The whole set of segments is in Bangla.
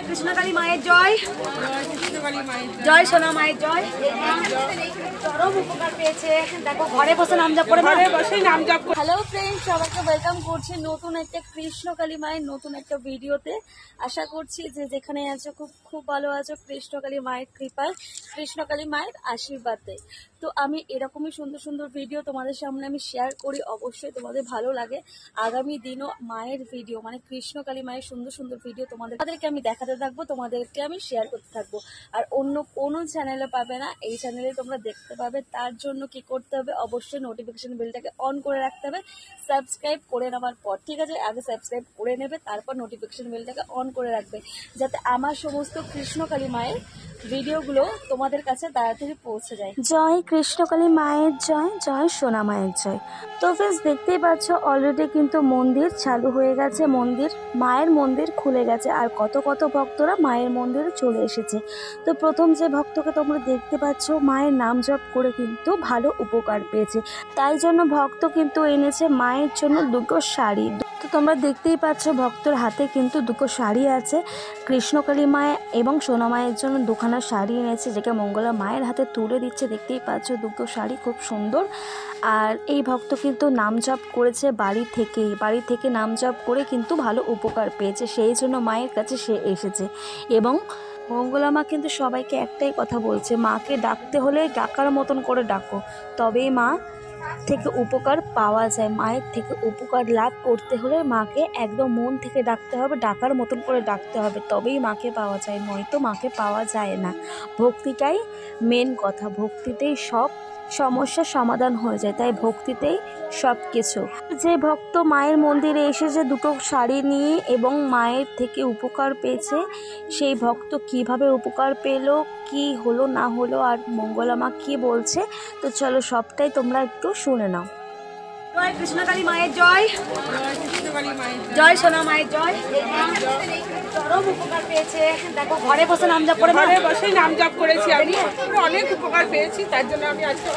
জয় কৃষ্ণকালী মায়ের জয়, জয় সোনা মায়ের জয়। চরম উপকার পেয়েছে, দেখো ঘরে বসে নাম জপ করে, ঘরে বসে নাম জপ। হ্যালো ফ্রেন্ডস, সবাইকে ওয়েলকাম করছি নতুন একটা কৃষ্ণকালী মায়ের নতুন একটা ভিডিওতে। আশা করছি যে যেখানে আছো খুব খুব ভালো আছো, কৃষ্ণকালী মায়ের কৃপায়, কৃষ্ণকালী মায়ের আশীর্বাদে। তো আমি এরকমই সুন্দর সুন্দর ভিডিও তোমাদের সামনে আমি শেয়ার করি, অবশ্যই তোমাদের ভালো লাগে। আগামী দিনও মায়ের ভিডিও মানে কৃষ্ণকালী মায়ের সুন্দর সুন্দর ভিডিও তোমাদেরকে আমি দেখাতে থাকবো, তোমাদেরকে আমি শেয়ার করতে থাকবো। আর অন্য কোনো চ্যানেলে পাবে না, এই চ্যানেলে তোমরা দেখতে পাবে। তার জন্য কি করতে হবে, অবশ্যই নোটিফিকেশন বেলটাকে অন করে রাখতে হবে, সাবস্ক্রাইব করে নেওয়ার পর, ঠিক আছে? আগে সাবস্ক্রাইব করে নেবে, তারপর নোটিফিকেশন বেলটাকে অন করে রাখবে, যাতে আমার সমস্ত কৃষ্ণকালী মায়ের ভিডিওগুলো তোমাদের কাছে তাড়াতাড়ি পৌঁছে যায়। জয় কৃষ্ণকালী মায়ের জয়, জয় সোনা মায়ের জয়। তো ফ্রেন্ডস, দেখতেই পাচ্ছ অলরেডি কিন্তু মন্দির চালু হয়ে গেছে, মায়ের মন্দির খুলে গেছে, আর কত কত ভক্তরা মায়ের মন্দিরে চলে এসেছে। তো প্রথম যে ভক্তকে তোমরা দেখতে পাচ্ছ, মায়ের নাম জপ করে কিন্তু ভালো উপকার পেয়েছে, তাই জন্য ভক্ত কিন্তু এনেছে মায়ের জন্য দুটো শাড়ি। তো তোমরা দেখতেই পাচ্ছ ভক্তর হাতে কিন্তু দুটো শাড়ি আছে, কৃষ্ণকালী মায়ের এবং সোনা মায়ের জন্য দুখানা শাড়ি এনেছে, যেটা মঙ্গলা মায়ের হাতে তুলে দিচ্ছে। দেখতেই পাচ্ছ দুটো শাড়ি খুব সুন্দর। আর এই ভক্ত কিন্তু নাম জপ করেছে বাড়ি থেকে নাম জপ করে কিন্তু ভালো উপকার পেয়েছে, সেই জন্য মায়ের কাছে সে এসেছে। এবং মঙ্গলা মা কিন্তু সবাইকে একটাই কথা বলছে, মাকে ডাকতে হলে ডাকার মতন করে ডাকো, তবেই মা থেকে উপকার পাওয়া যায়। মায়ের থেকে উপকার লাভ করতে হলে মাকে একদম মন থেকে ডাকতে হবে, ডাকার মতন করে ডাকতে হবে, তবেই মাকে পাওয়া যায়, নয়তো মাকে পাওয়া যায় না। ভক্তিটাই মেন কথা, ভক্তিতেই সব সমস্যার সমাধান হয়ে যায়, তাই ভক্তিতেই সব কিছু। যে ভক্ত মায়ের মন্দিরে এসেছে দুটো শাড়ি নিয়ে এবং মায়ের থেকে উপকার পেয়েছে, সেই ভক্ত কিভাবে উপকার পেলো, কি হলো না হলো, আর মঙ্গলা মা কি বলছে, তো চলো সবটাই তোমরা একটু শুনে নাও। জয় কৃষ্ণকালী মায়ের জয়, জয় সোনা মায়ের জয়। চরম উপকার পেয়েছে, দেখো ঘরে বসে নাম জপ করে, ঘরে বসে নাম জপ করেছি আমি, অনেক উপকার পেয়েছি। তার জন্য আমি আজকে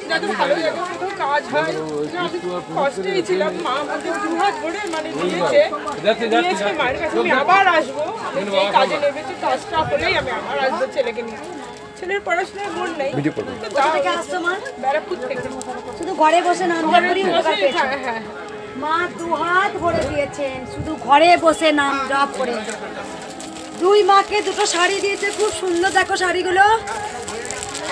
যাতে ভালো লাগে কাজ হয়। আমি কষ্টেই ছিলাম, মা আমাকে দুহাত ভরে মানে দিয়েছে মায়ের কাছে। আমি আবার আসবো, এই কাজে নেমেছি, কাজটা হলেই আমি আবার আসবো ছেলেকে নিয়ে। ছেলের পড়াশোনায় মন নেই। শুধু ঘরে বসে নাম জপ করি উপকার পেয়েছি। হ্যাঁ, মা দুহাত ভরে দিয়েছেন, শুধু ঘরে বসে নাম জপ করে। দুই মাকে দুটো শাড়ি দিয়েছে, খুব সুন্দর, দেখো শাড়িগুলো।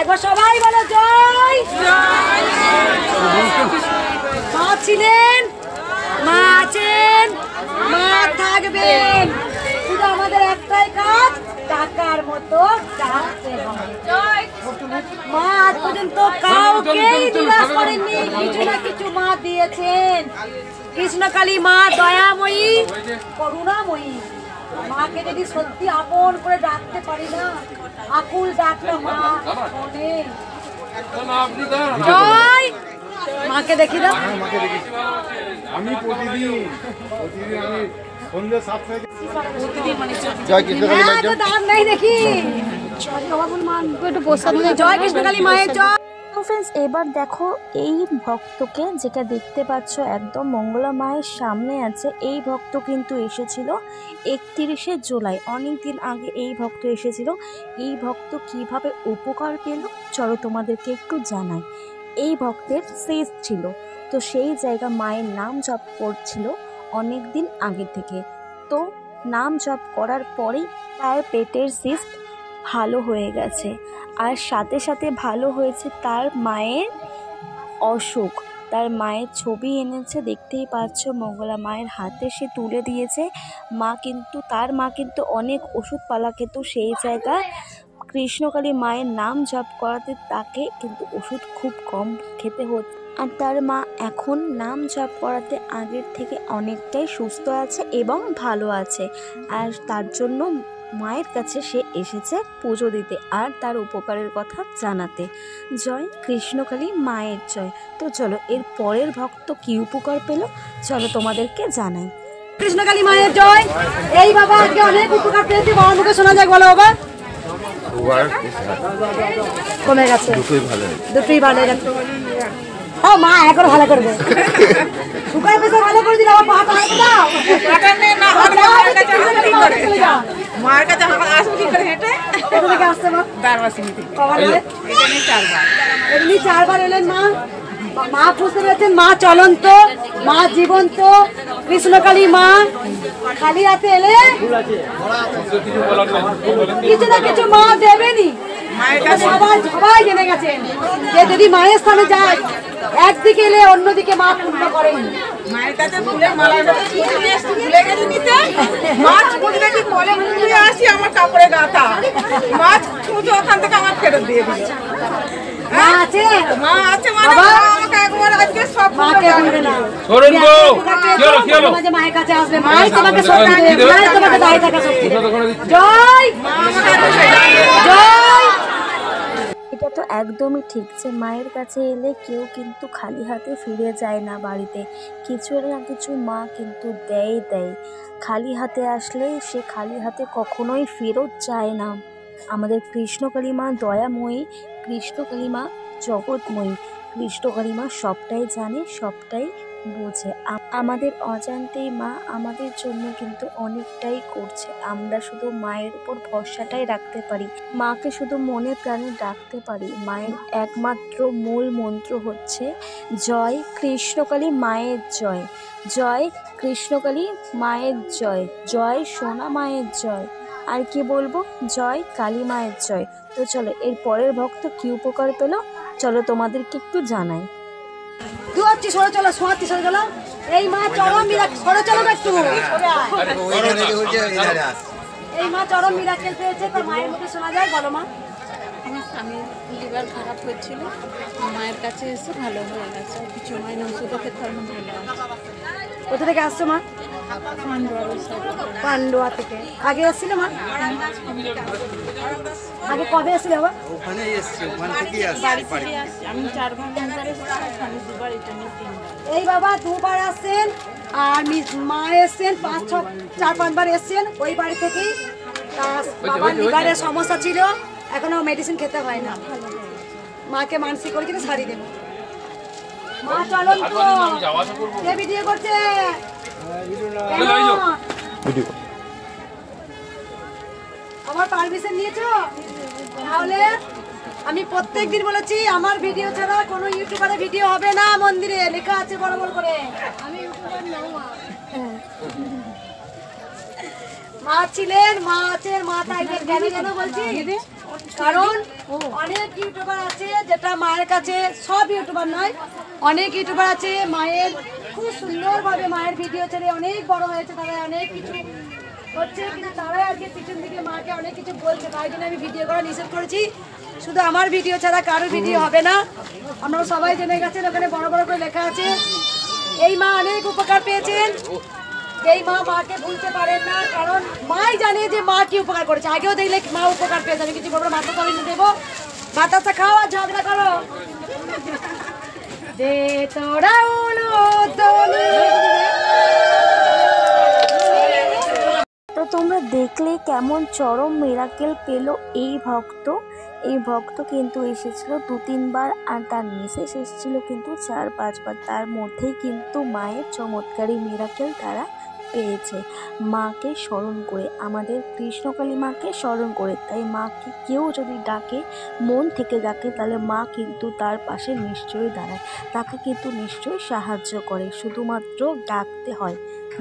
একবার সবাই বলো জয়। মা ছিলেন, মা আছেন, মা থাকবেন, শুধু আমাদের একটাই কাজ, টাকার মতো ডাকতে হবে। মা আজ পর্যন্ত কাউকেই নিরাশ করেননি, কিছু না কিছু মা দিয়েছেন। কৃষ্ণকালী মা দয়াময়ী, করুণাময়ী। মাকে যদি সত্যি আপন করে ডাকতে পারি না, আকুল ডাকটা মা শোনে। জয় মাকে দেখি দাও। আমি প্রতিদিন আমি সন্ধ্যে 7 থেকে জয় কৃষ্ণকালী মায়ের জয়। দাম নাই দেখি জয় কৃষ্ণকালী মায়ের জয়। ফ্রেন্ডস, এবার দেখো এই ভক্তকে, যেটা দেখতে পাচ্ছ একদম মঙ্গলা মায়ের সামনে আছে, এই ভক্ত কিন্তু এসেছিল 31শে জুলাই, অনেক দিন আগে এই ভক্ত এসেছিল। এই ভক্ত কিভাবে উপকার পেল চলো তোমাদেরকে একটু জানাই। এই ভক্তের সিস্ট ছিল, তো সেই জায়গা মায়ের নাম জপ করছিল অনেক দিন আগে থেকে। তো নাম জপ করার পরেই তার পেটের সিস্ট ভালো হয়ে গেছে, আর সাথে সাথে ভালো হয়েছে তার মায়ের অসুখ। তার মায়ের ছবি এনেছে, দেখতেই পাচ্ছ মঙ্গলা মায়ের হাতে সে তুলে দিয়েছে। তার মা কিন্তু অনেক ওষুধপালা খেত, সেই জায়গায় কৃষ্ণকালী মায়ের নাম জপ করাতে তাকে কিন্তু ওষুধ খুব কম খেতে হতো। আর তার মা এখন নাম জপ করাতে আগের থেকে অনেকটাই সুস্থ আছে এবং ভালো আছে, আর তার জন্য মায়ের কাছে সে এসেছে পুজো দিতে আর তার উপকারের কথা জানাতে। জয় কৃষ্ণকালী মায়ের জয়। তো চলো এর পরের ভক্ত কি উপকার পেল চলো তোমাদেরকে জানাই। কৃষ্ণকালী মায়ের জয়। এই বাবা আজকে অনেক উপকার পেয়েছি, বাবার মুখে শোনা যায়, বলো বাবা। কমে গেছে, দুটোই ভালো হয়ে গেছে। ও মা এখন ভালো করবে, সুগার প্রেসার ভালো করে দিলে আমার পাটা হাতে দাও। মায়ের কাছে আসবো কি করে হেঁটে? কোথা থেকে আসছে মা? দারবাসিনী থেকে। কবার এলেন? এখানে 4 বার। এমনি 4 বার এলেন মা। মা বুঝতে পেরেছেন, মা চলন্ত, মা জীবন্ত, কৃষ্ণকালী মা। খালি হাতে এলে কিছু না কিছু মা দেবেনি। সবাই জেনে গেছেন যে যদি মায়ের স্থানে যায়, একদিকে এলে অন্যদিকে মা পূর্ণ করেন। মায়ের কাছে ফুলের মালাটা ভুলে গেছি নিতে। মাছ খুঁজে কি কলে মুড়ে আসি আমার কাপড়ে গাঁথা। মাছ খুঁজে ওখান থেকে আমার ফেরত দিয়ে দিল। মা আছে, মা আছে মানে আমাকে একবার আজকে সব মাকে ভুলবে না। সরেন গো, কি হলো? মাঝে মায়ের কাছে আসবে, মাই তোমাকে শক্তি দেবে, মাই তোমাকে দাঁড়িয়ে থাকা শক্তি দেবে। জয় জয়। এটা তো একদমই ঠিক যে মায়ের কাছে এলে কেউ কিন্তু খালি হাতে ফিরে যায় না বাড়িতে, কিছু না কিছু মা কিন্তু দেয়। খালি হাতে আসলে সে খালি হাতে কখনোই ফেরত যায় না। আমাদের কৃষ্ণকালী মা দয়াময়ী, কৃষ্ণকালী মা জগৎময়ী, কৃষ্ণকালী মা সবটাই জানে, সবটাই বোঝে। আমাদের অজান্তেই মা আমাদের জন্য কিন্তু অনেকটাই করছে। আমরা শুধু মায়ের উপর ভরসাটাই রাখতে পারি, মাকে শুধু মনে প্রাণে ডাকতে পারি। মায়ের একমাত্র মূল মন্ত্র হচ্ছে জয় কৃষ্ণকালী মায়ের জয়, জয় কৃষ্ণকালী মায়ের জয়, জয় সোনা মায়ের জয়। আর কি বলবো, জয় কালী মায়ের জয়। তো চলো, এর পরের ভক্ত কি উপকার পেল চলো তোমাদেরকে একটু জানাই। দুয়াচ্ছি, সরে চলো, সোয়াচ্ছি, সরে চলো। এই মা চরম মিরাকেল, সরে চলো একটু। এই মা চরম মিরাকেল পেয়েছে, তার মায়ের মুখে শোনা যায়। বলো মা। আমার স্বামীর লিভার খারাপ হয়েছিল, মায়ের কাছে এসে ভালো হয়ে গেছে, কিছু মায়ের ওষুধও খেতে ভালো আছে। কোথা থেকে আসছো মা? পান্ডুয়া থেকে। আগে এসেছিল মা? আগে কবে এসেছিল বাবা? ওখানে এসছি, ওখান থেকেই আসছি। আমি 4 ঘন্টা ধরে স্বামী 2 বার, এটা নিয়ে 3 বার। এই বাবা 2 বার আসছেন, আর মা এসছেন 4-5 বার এসছেন ওই বাড়ি থেকেই। বাবার লিভারের সমস্যা ছিল, এখনো মেডিসিন খেতে হয় না। মাকে মানসিক করে কিন্তু শাড়ি দেবো। মা চলুন তো, কে ভিডিও করছে? আমার পারমিশন নিয়েছো? তাহলে আমি প্রত্যেকদিন বলেছি আমার ভিডিও ছাড়া কোনো ইউটিউবারের ভিডিও হবে না। মন্দিরে লেখা আছে বড় বড় করে। আমি ইউটিউবার নও। মা ছিলেন, মা আছেন, মা থাকবেন। কেন যেন বলছি, কারণ অনেক ইউটিউবার আছে যেটা মায়ের কাছে, সব ইউটিউবার নয়, অনেক ইউটিউবার আছে মায়ের খুব সুন্দরভাবে মায়ের ভিডিও ছেড়ে অনেক বড় হয়েছে, তারা অনেক কিছু হচ্ছে, কিন্তু তারাই আজকে পিছন দিকে মাকে অনেক কিছু বলছে। তাই জন্য আমি ভিডিও করা নিষেধ করেছি। শুধু আমার ভিডিও ছাড়া কারোর ভিডিও হবে না। আপনারা সবাই জেনে গেছেন, ওখানে বড় বড় করে লেখা আছে। এই মা অনেক উপকার পেয়েছেন। এই মা মাকে ভুলতে পারেন না, কারণ মাই জানে যে মা কি উপকার করেছে। আগেও দেখলে মা উপকার পেয়েছে। আমি কিছু বলবো, বাতাসা আমি দেবো, বাতাসা খাও আর ঝগড়া করো। দে তোরা তো তোমরা দেখলে কেমন চরম মিরাকেল পেল এই ভক্ত। এই ভক্ত কিন্তু এসেছিল 2-3 বার, আর তার মিসেস এসেছিল কিন্তু 4-5 বার। তার মধ্যেই কিন্তু মায়ের চমৎকারী মিরাকেল তারা পেয়েছে মাকে স্মরণ করে, আমাদের কৃষ্ণকালী মাকে স্মরণ করে। তাই মাকে কেউ যদি ডাকে, মন থেকে ডাকে, তাহলে মা কিন্তু তার পাশে নিশ্চয়ই দাঁড়ায়, তাকে কিন্তু নিশ্চয়ই সাহায্য করে। শুধুমাত্র ডাকতে হয়,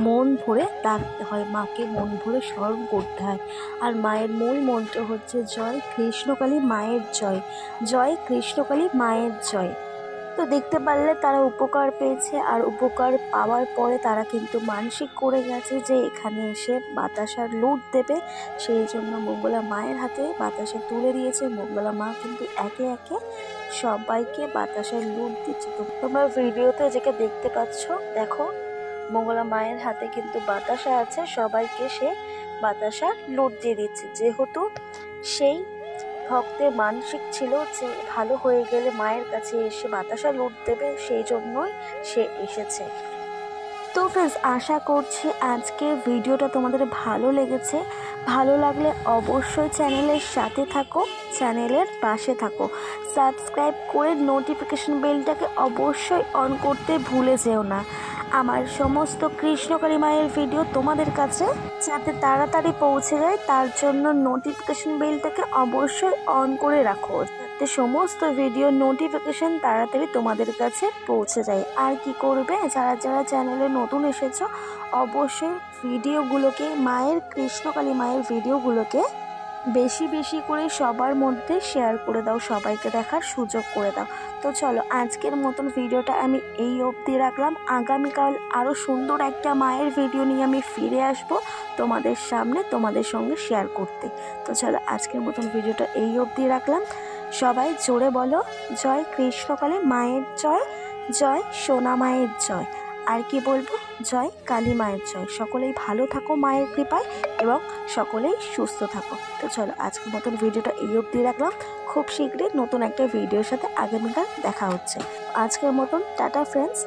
মন ভরে ডাকতে হয়, মাকে মন ভরে স্মরণ করতে হয়। আর মায়ের মূল মন্ত্র হচ্ছে জয় কৃষ্ণকালী মায়ের জয়, জয় কৃষ্ণকালী মায়ের জয়। তো দেখতে পারলে তারা উপকার পেয়েছে, আর উপকার পাওয়ার পরে তারা কিন্তু মানসিক করে গেছে যে এখানে এসে বাতাসার লুট দেবে। সেই জন্য মঙ্গলা মায়ের হাতে বাতাসা তুলে দিয়েছে। মঙ্গলা মা কিন্তু একে একে সবাইকে বাতাসার লুট দিচ্ছে। তো তোমরা ভিডিওতে যেটা দেখতে পাচ্ছ, দেখো মঙ্গলা মায়ের হাতে কিন্তু বাতাসা আছে, সবাইকে সে বাতাসা লুট দিয়ে দিচ্ছে। যেহেতু সেই ভক্তের মানসিক ছিল যে ভালো হয়ে গেলে মায়ের কাছে এসে বাতাসা লুট দেবে, সেই জন্যই সে এসেছে। তো তো ফ্রেন্ডস, আশা করছি আজকের ভিডিওটা তোমাদের ভালো লেগেছে। ভালো লাগলে অবশ্যই চ্যানেলের সাথে থাকো, চ্যানেলের পাশে থাকো, সাবস্ক্রাইব করে নোটিফিকেশন বেলটাকে অবশ্যই অন করতে ভুলে যেও না। আমার সমস্ত কৃষ্ণকালী মায়ের ভিডিও তোমাদের কাছে যাতে তাড়াতাড়ি পৌঁছে যায় তার জন্য নোটিফিকেশন বেলটাকে অবশ্যই অন করে রাখো, যাতে সমস্ত ভিডিও নোটিফিকেশন তাড়াতাড়ি তোমাদের কাছে পৌঁছে যায়। আর কি করবে, যারা যারা চ্যানেলে নতুন এসেছো অবশ্যই ভিডিওগুলোকে, মায়ের কৃষ্ণকালী মায়ের ভিডিওগুলোকে বেশি বেশি করে সবার মধ্যে শেয়ার করে দাও, সবাইকে দেখার সুযোগ করে দাও। তো চলো, আজকের মতন ভিডিওটা আমি এই অবধি রাখলাম। আগামীকাল আরও সুন্দর একটা মায়ের ভিডিও নিয়ে আমি ফিরে আসব তোমাদের সামনে, তোমাদের সঙ্গে শেয়ার করতে। তো চলো, আজকের মতন ভিডিওটা এই অবধি রাখলাম। সবাই জোরে বলো, জয় কৃষ্ণকালী মায়ের জয়, জয় সোনা মায়ের জয়। আর কি বলবো, জয় কালী মায়ের জয়। সকলেই ভালো থাকো মায়ের কৃপায় এবং সকলেই সুস্থ থাকো। তো চলো, আজকের মতন ভিডিওটা এই অবধি রাখলাম। খুব শীঘ্রই নতুন একটা ভিডিওর সাথে আগামীকাল দেখা হচ্ছে। আজকের মতন টাটা ফ্রেন্ডস।